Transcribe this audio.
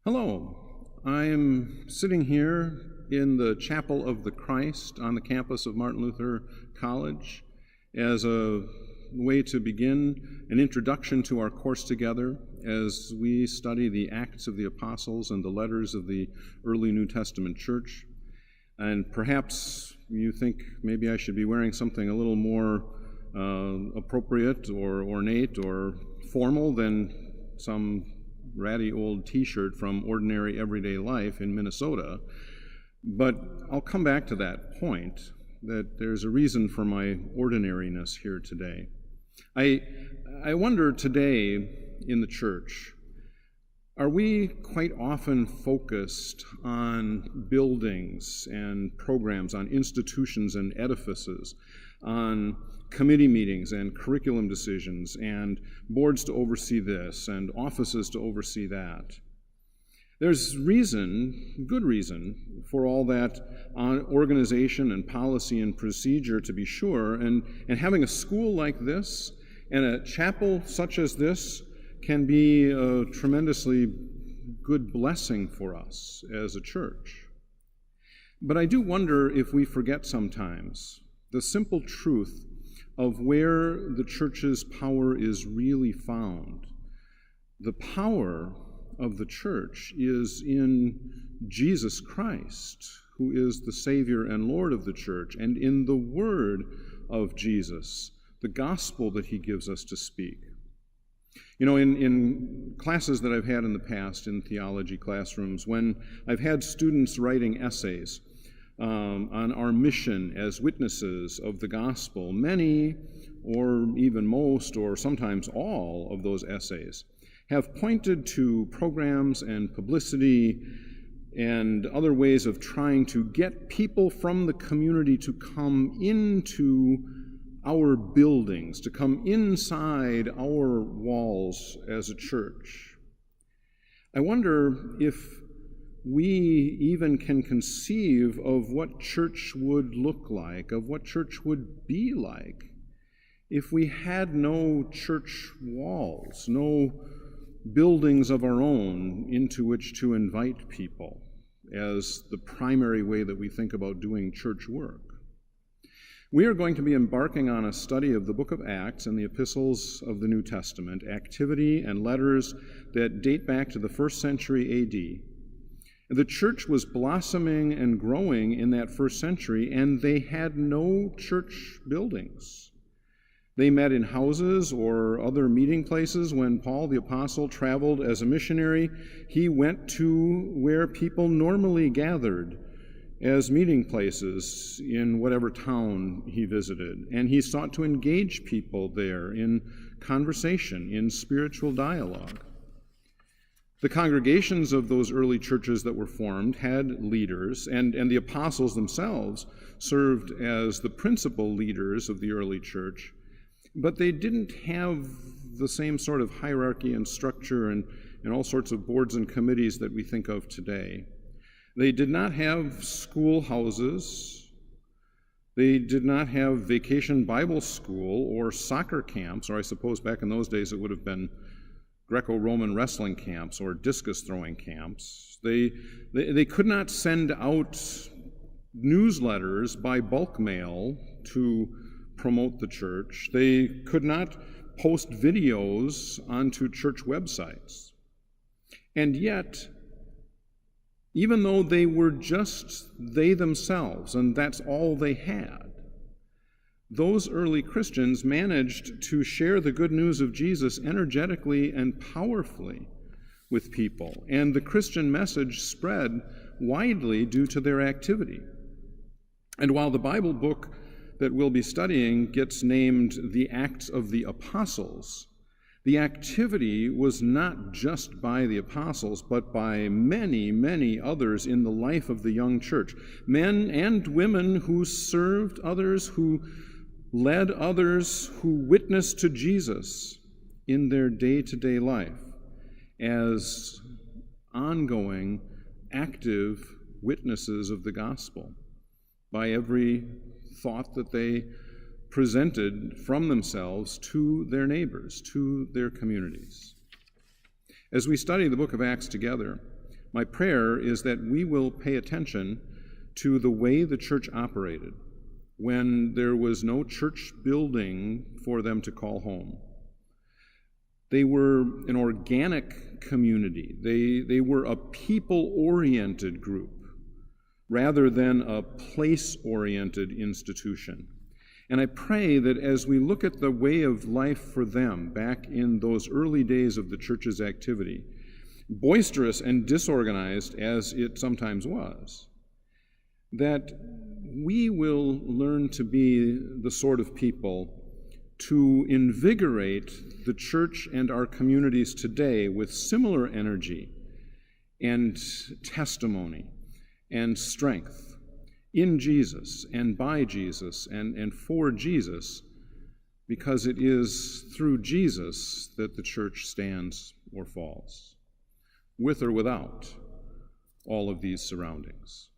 Hello, I'm sitting here in the Chapel of the Christ on the campus of Martin Luther College as a way to begin an introduction to our course together as we study the Acts of the Apostles and the letters of the early New Testament church. And perhaps you think maybe I should be wearing something a little more appropriate or ornate or formal than some ratty old t-shirt from Ordinary Everyday Life in Minnesota. But I'll come back to that point, that there's a reason for my ordinariness here today. I wonder today in the church, are we quite often focused on buildings and programs, on institutions and edifices, on committee meetings and curriculum decisions and boards to oversee this and offices to oversee that? There's reason, good reason, for all that organization and policy and procedure, to be sure, and having a school like this and a chapel such as this can be a tremendously good blessing for us as a church. But I do wonder if we forget sometimes the simple truth of where the church's power is really found. The power of the church is in Jesus Christ, who is the Savior and Lord of the church, and in the word of Jesus, the gospel that he gives us to speak. You know, in classes that I've had in the past, in theology classrooms, when I've had students writing essays on our mission as witnesses of the gospel, many, or even most, or sometimes all of those essays have pointed to programs and publicity and other ways of trying to get people from the community to come into our buildings, to come inside our walls as a church. I wonder if we even can conceive of what church would look like, of what church would be like, if we had no church walls, no buildings of our own into which to invite people as the primary way that we think about doing church work. We are going to be embarking on a study of the book of Acts and the epistles of the New Testament, activity and letters that date back to the 1st century A.D. The church was blossoming and growing in that 1st century, and they had no church buildings. They met in houses or other meeting places. When Paul the Apostle traveled as a missionary, he went to where people normally gathered as meeting places in whatever town he visited, and he sought to engage people there in conversation, in spiritual dialogue. The congregations of those early churches that were formed had leaders, and the apostles themselves served as the principal leaders of the early church, but they didn't have the same sort of hierarchy and structure and all sorts of boards and committees that we think of today. They did not have schoolhouses. They did not have vacation Bible school or soccer camps, or I suppose back in those days it would have been Greco-Roman wrestling camps or discus throwing camps. They could not send out newsletters by bulk mail to promote the church. They could not post videos onto church websites. And yet, even though they were just they themselves, and that's all they had, those early Christians managed to share the good news of Jesus energetically and powerfully with people, and the Christian message spread widely due to their activity. And while the Bible book that we'll be studying gets named the Acts of the Apostles, the activity was not just by the apostles, but by many, many others in the life of the young church. Men and women who served others, who led others, who witnessed to Jesus in their day-to-day life as ongoing, active witnesses of the gospel by every thought that they presented from themselves to their neighbors, to their communities. As we study the book of Acts together, My prayer is that we will pay attention to the way the church operated when there was no church building for them to call home. They were an organic community. They were a people-oriented group rather than a place-oriented institution. And I pray that as we look at the way of life for them back in those early days of the church's activity, boisterous and disorganized as it sometimes was, that we will learn to be the sort of people to invigorate the church and our communities today with similar energy and testimony and strength in Jesus and by Jesus and for Jesus, because it is through Jesus that the church stands or falls, with or without all of these surroundings.